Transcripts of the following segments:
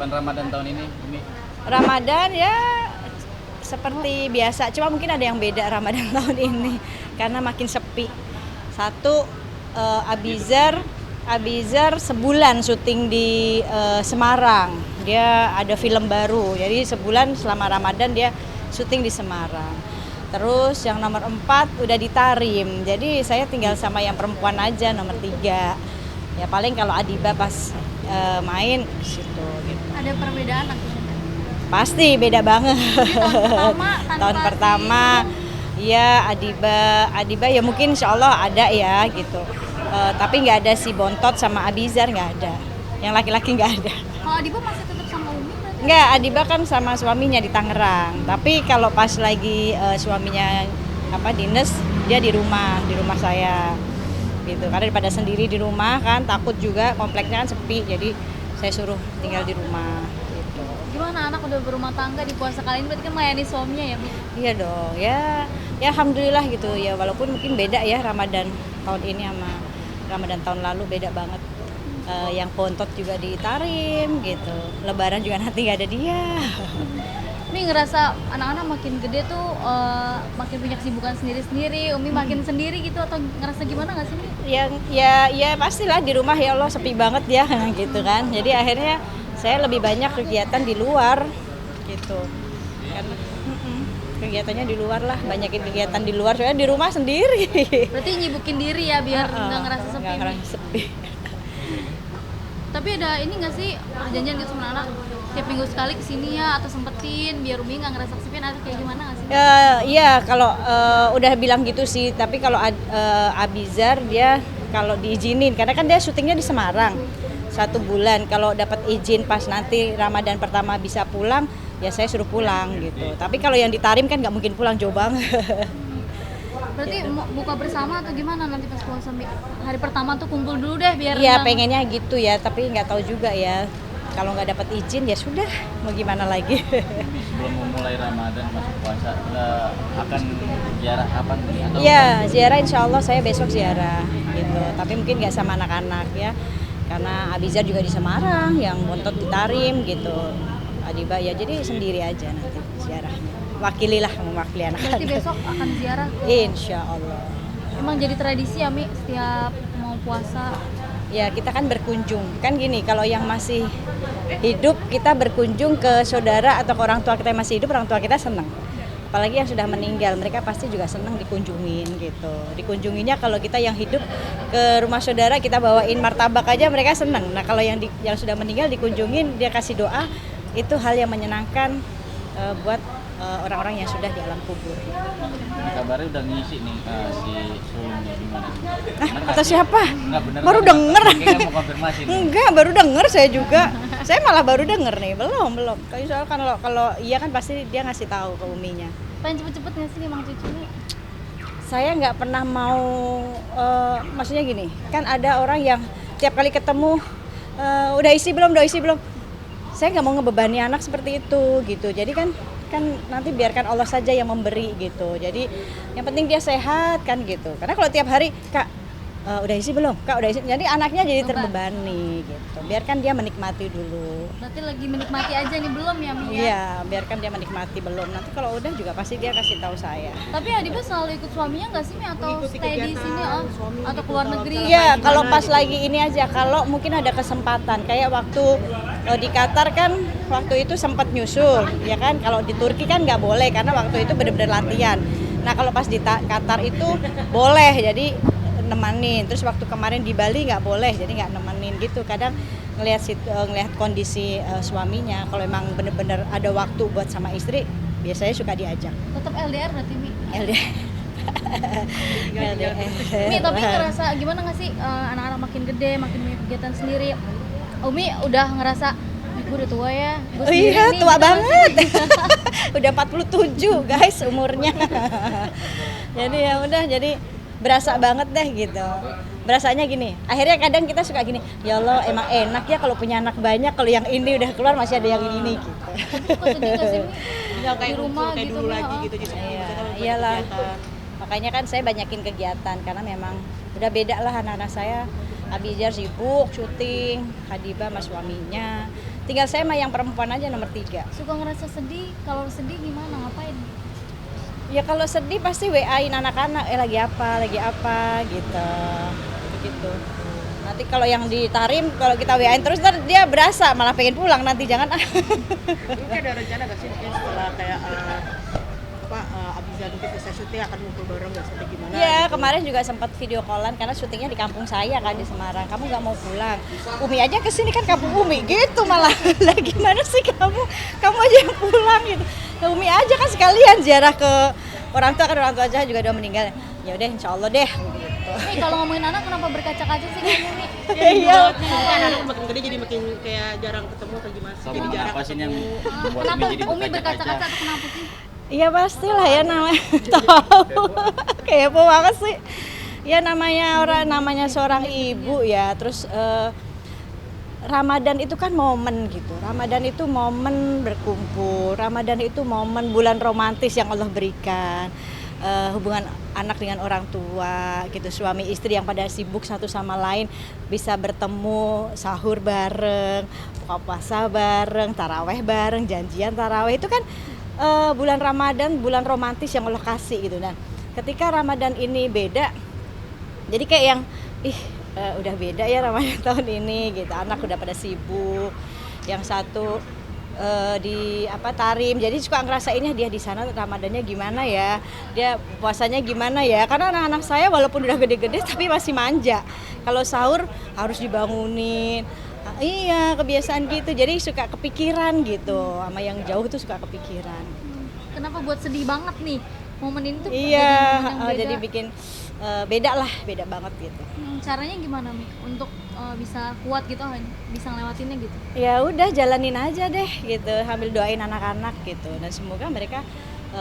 persiapan Ramadan tahun ini? Ramadan ya seperti biasa, cuma mungkin ada yang beda Ramadan tahun ini karena makin sepi. Satu, Abizar sebulan syuting di Semarang. Dia ada film baru, jadi sebulan selama Ramadan dia syuting di Semarang. Terus yang nomor 4 udah di Tarim, jadi saya tinggal sama yang perempuan aja, nomor 3. Ya paling kalau Adiba pas main ke situ gitu. Ada perbedaan akhirnya? Pasti beda banget. Tahun Tanpa pertama, ya Adiba ya mungkin insya Allah ada ya gitu. Tapi nggak ada si Bontot sama Abizar, nggak ada. Yang laki-laki nggak ada. Kalau Adiba masih tetap sama Umi berarti? Nggak, Adiba kan sama suaminya di Tangerang. Tapi kalau pas lagi suaminya dinas, dia di rumah saya gitu. Karena daripada sendiri di rumah kan takut juga, kompleknya kan sepi, jadi saya suruh tinggal di rumah. Gimana anak udah berumah tangga di puasa kali ini berarti kan melayani suaminya ya, Mi? Iya dong, ya alhamdulillah gitu ya, walaupun mungkin beda ya Ramadan tahun ini sama Ramadan tahun lalu, beda banget. Yang Bontot juga di Tarim gitu, Lebaran juga nanti nggak ada dia. Mi ngerasa anak-anak makin gede tuh makin punya kesibukan sendiri-sendiri, Umi makin sendiri gitu atau ngerasa gimana nggak sih, Mi? Ya pastilah di rumah ya Allah sepi banget ya gitu kan, jadi akhirnya saya lebih banyak kegiatan di luar gitu. Karena kegiatannya di luar lah, banyakin kegiatan di luar, soalnya di rumah sendiri. Berarti nyibukin diri ya biar nggak ngerasa sepi. Nggak ngerasa sepi. Tapi ada ini nggak sih perjanjian gitu sama anak tiap minggu sekali kesini ya atau sempetin biar Umi nggak ngerasa kesepian atau kayak gimana nggak sih? Iya kalau udah bilang gitu sih, tapi kalau Abizar dia kalau diizinin, karena kan dia syutingnya di Semarang 1 bulan, kalau dapat izin pas nanti Ramadan pertama bisa pulang, ya saya suruh pulang gitu. Tapi kalau yang di Tarim kan nggak mungkin pulang, jauh banget. Berarti mau buka bersama atau gimana nanti pas puasa, Mi? Hari pertama tuh kumpul dulu deh biar Iya pengennya gitu ya, tapi nggak tahu juga ya. Kalau nggak dapat izin ya sudah, mau gimana lagi. Sebelum memulai Ramadan masuk puasa, akan ziarah kapan nih? Iya, ziarah insya Allah saya besok ziarah gitu. Tapi mungkin nggak sama anak-anak ya, karena Abizar juga di Semarang, yang Bontot di Tarim gitu. Adiba ya jadi sendiri aja nanti ziarahnya. Wakililah, mewakili anak-anak. berarti besok akan ziarah. Insya Allah. Emang jadi tradisi ya, Mi, setiap mau puasa. Ya kita kan berkunjung, kan gini, kalau yang masih hidup kita berkunjung ke saudara atau ke orang tua kita yang masih hidup, orang tua kita senang. Apalagi yang sudah meninggal, mereka pasti juga senang dikunjungin gitu. Dikunjunginya kalau kita yang hidup ke rumah saudara, kita bawain martabak aja mereka senang. Nah kalau yang sudah meninggal dikunjungin, dia kasih doa, itu hal yang menyenangkan buat orang-orang yang sudah di alam kubur. Kabarnya udah ngisi nih si Sulungnya gimana? Atau siapa? Enggak bener. Baru denger. Kayaknya mau konfirmasi nih. Enggak, baru denger saya juga. Saya malah baru denger nih, belum. Soalnya kalau iya kan pasti dia ngasih tahu ke uminya. Pengen cepet-cepet nggak sih emang cucunya? Saya nggak pernah mau, maksudnya gini, kan ada orang yang tiap kali ketemu udah isi belum. Saya nggak mau ngebebani anak seperti itu gitu. Jadi kan nanti biarkan Allah saja yang memberi gitu. Jadi yang penting dia sehat kan gitu. Karena kalau tiap hari Kak udah isi belum? Kak udah isi. Jadi anaknya jadi terbebani gitu. Biarkan dia menikmati dulu. Berarti lagi menikmati aja nih belum ya, Mi? Iya, biarkan dia menikmati belum. Nanti kalau udah juga pasti dia kasih tahu saya. Tapi Adiba selalu ikut suaminya nggak sih, Mi? Atau stay di sini atau keluar negeri? Iya, kalau pas lagi ini aja. Kalau mungkin ada kesempatan, kayak waktu di Qatar kan, waktu itu sempat nyusul, ya kan? Kalau di Turki kan nggak boleh karena waktu itu benar-benar latihan. Nah kalau pas di Qatar itu boleh, jadi nemanin. Terus waktu kemarin di Bali nggak boleh, jadi nggak nemenin gitu. Kadang ngelihat kondisi suaminya, kalau emang benar-benar ada waktu buat sama istri, biasanya suka diajak. Tetap LDR berarti, Mi? LDR. Mi, tapi ngerasa gimana nggak sih anak-anak makin gede, makin punya kegiatan sendiri? Umi udah ngerasa, gue udah tua ya. Oh iya, tua banget. Udah 47 guys umurnya. Jadi ya udah, jadi berasa banget deh gitu. Berasanya gini, akhirnya kadang kita suka gini, ya Allah emang enak ya kalau punya anak banyak, kalau yang ini udah keluar masih ada yang ini gitu. Kok sedih nggak sih, Mi? Di rumah kayak gitu, dulu Mi, lagi gitu. Iya, iyalah. Makanya kan saya banyakin kegiatan karena memang udah beda lah anak-anak saya. Abijar sibuk syuting, Hadiba sama suaminya. Tinggal saya sama yang perempuan aja nomor 3. Suka ngerasa sedih, kalau sedih gimana, ngapain? Ya kalau sedih pasti WA-in anak-anak, lagi apa gitu. Begitu. Nanti kalau yang ditarim, kalau kita WA-in terus ntar dia berasa malah pengen pulang nanti, jangan Mungkin ada rencana gak sih mungkin setelah kayak Abiza mungkin selesai syuting akan ngumpul bareng gak sampai gimana? Iya, gitu? kemarin juga sempat video callan karena syutingnya di kampung saya kan di Semarang. Kamu nggak mau pulang? Umi aja kesini kan kampung Umi gitu malah. Lah gimana sih kamu? Kamu aja yang pulang gitu. Nah, Umi aja kan sekalian ziarah ke orang tua, kan orang tua aja juga udah meninggal. Ya udah insya Allah deh. Gitu. Nih kalau ngomongin anak kenapa berkaca-kaca sih kamu nih? Iya. Kan anak makin gede jadi makin kayak jarang ketemu atau gimana? Jadi Ngomong jarang apa sih yang ketemu. membuat Kenapa Umi jadi Umi berkaca-kaca berkaca-kaca? atau kenapa sih? Iya pastilah ya namanya. Tahu. Kepo banget sih. Ya namanya seorang ibu ya. Terus Ramadan itu kan momen gitu. Ramadan itu momen berkumpul. Ramadan itu momen bulan romantis yang Allah berikan. Hubungan anak dengan orang tua gitu, suami istri yang pada sibuk satu sama lain bisa bertemu, sahur bareng, buka puasa bareng, taraweh bareng, janjian taraweh itu kan bulan Ramadan, bulan romantis yang Allah kasih gitu. Dan ketika Ramadan ini beda, jadi kayak yang udah beda ya Ramadan tahun ini gitu, anak udah pada sibuk, yang satu di tarim, jadi suka ngerasainnya dia di sana Ramadannya gimana ya, dia puasanya gimana ya, karena anak-anak saya walaupun udah gede-gede tapi masih manja, kalau sahur harus dibangunin. Iya kebiasaan gitu, jadi suka kepikiran gitu, sama yang jauh tuh suka kepikiran. Kenapa buat sedih banget nih? Momen ini tuh Iya, momen yang beda. jadi bikin beda banget gitu. Caranya gimana Mi? Untuk bisa kuat gitu kan, bisa ngelewatinnya gitu? Ya udah jalanin aja deh gitu, sambil doain anak-anak gitu, dan semoga mereka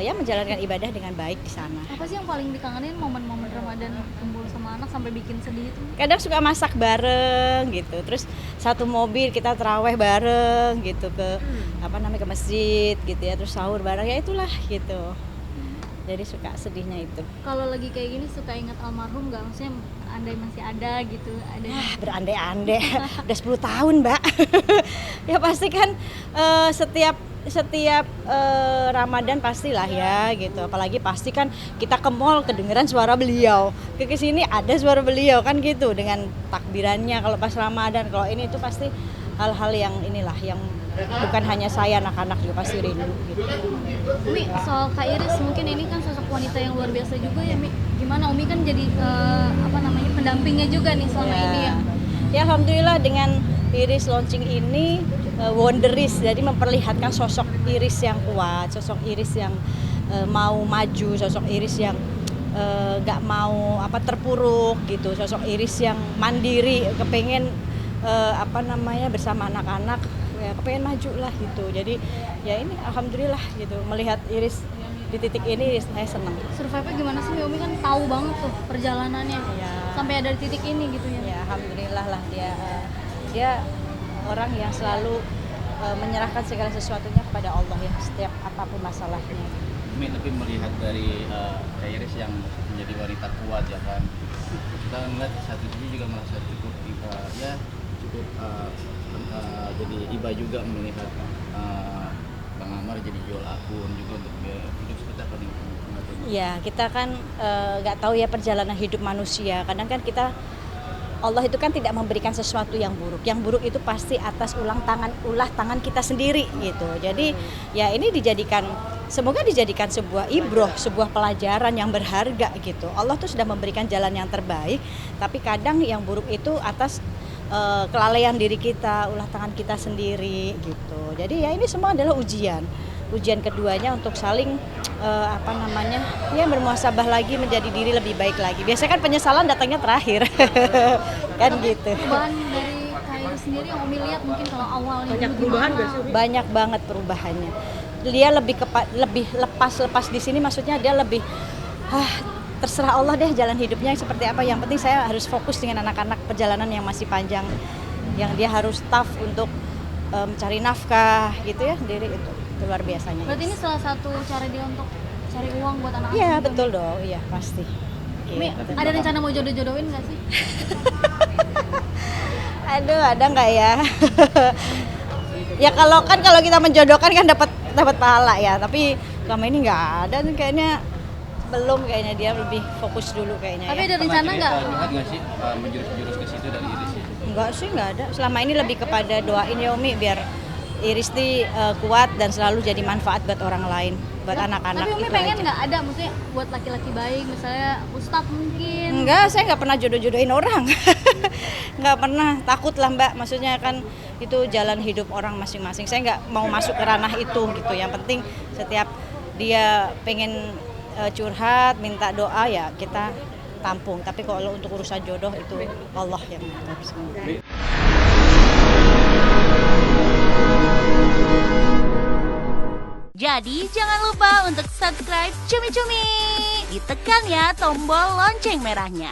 ya menjalankan ibadah dengan baik di sana. Apa sih yang paling dikangenin momen-momen Ramadan kumpul sama anak sampai bikin sedih itu? Kadang suka masak bareng gitu, terus satu mobil kita taraweh bareng gitu ke ke masjid gitu ya, terus sahur bareng, ya itulah gitu. Jadi suka sedihnya itu. Kalau lagi kayak gini suka ingat almarhum nggak? Maksudnya andai masih ada gitu, ada. Berandai-andai, udah 10 tahun Mbak. Ya pasti kan setiap Ramadan pastilah ya gitu, apalagi pasti kan kita ke mall kedengeran suara beliau, ke sini ada suara beliau kan gitu, dengan takbirannya kalau pas Ramadan. Kalau ini itu pasti hal-hal yang inilah yang bukan hanya saya, anak-anak juga pasti rindu gitu. Umi, soal Kak Iris, mungkin ini kan sosok wanita yang luar biasa juga ya Mi. Gimana Umi kan jadi pendampingnya juga nih selama ini ya. Ya alhamdulillah dengan Iris launching ini Wonderis, jadi memperlihatkan sosok Iris yang kuat, sosok Iris yang mau maju, sosok Iris yang gak mau terpuruk gitu, sosok Iris yang mandiri, kepengen bersama anak-anak, ya kepengen maju lah gitu. Jadi ya ini alhamdulillah gitu, melihat Iris di titik ini saya senang. Survive-nya gimana sih Umi, kan tahu banget tuh perjalanannya Ya. sampai ada di titik ini gitu ya. Ya alhamdulillah lah, dia orang yang selalu menyerahkan segala sesuatunya kepada Allah ya, setiap apapun masalahnya. Umi lebih melihat dari Kak Iris yang menjadi wanita kuat ya kan. Kita ngeliat satu sisi juga merasa cukup jadi iba juga melihat Bang Amar jadi jual akun juga untuk hidup kita kan. Ya kita kan nggak tahu ya perjalanan hidup manusia. Kadang kan kita, Allah itu kan tidak memberikan sesuatu yang buruk. Yang buruk itu pasti atas ulah tangan kita sendiri gitu. Jadi ya ini semoga dijadikan sebuah ibroh, sebuah pelajaran yang berharga gitu. Allah tuh sudah memberikan jalan yang terbaik, tapi kadang yang buruk itu atas kelalaian diri kita, ulah tangan kita sendiri gitu. Jadi ya ini semua adalah ujian keduanya untuk saling bermuhasabah lagi, menjadi diri lebih baik lagi. Biasanya kan penyesalan datangnya terakhir. Kan gitu. Perubahan dari Kak Iris sendiri yang Umi lihat mungkin kalau awalnya Banyak dulu perubahan gimana? nggak sih Umi? Banyak banget perubahannya. Dia lebih lepas di sini, maksudnya dia lebih terserah Allah deh jalan hidupnya seperti apa. Yang penting saya harus fokus dengan anak-anak, perjalanan yang masih panjang, yang dia harus tough untuk mencari nafkah gitu ya, diri itu luar biasanya. Berarti ini salah satu cara dia untuk cari uang buat anak-anak. Iya juga, betul Mi. dong, iya pasti. Mi, Gitu. ada rencana mau jodoh-jodohin nggak sih? Aduh, ada nggak ya? Ya kalau kita menjodohkan kan dapat pahala ya, tapi selama ini nggak ada nih kayaknya, belum, kayaknya dia lebih fokus dulu kayaknya. Tapi Ya. ada rencana nggak? Curhat nggak sih menjurus-jurus ke situ dari Iris? Enggak sih, nggak ada. Selama ini lebih kepada doain ya Umi biar Iris nih kuat dan selalu jadi manfaat buat orang lain, buat anak-anak. Tapi Umi itu pengen aja. nggak ada maksudnya buat laki-laki baik, misalnya ustadz mungkin? Enggak, saya nggak pernah jodoh-jodohin orang. Nggak pernah, takut lah Mbak. Maksudnya kan itu jalan hidup orang masing-masing. Saya nggak mau masuk ke ranah itu gitu. Yang penting setiap dia pengen curhat, minta doa ya kita tampung. Tapi kalau untuk urusan jodoh itu Allah yang ngatur. Jadi jangan lupa untuk subscribe Cumi Cumi. Ditekan ya tombol lonceng merahnya.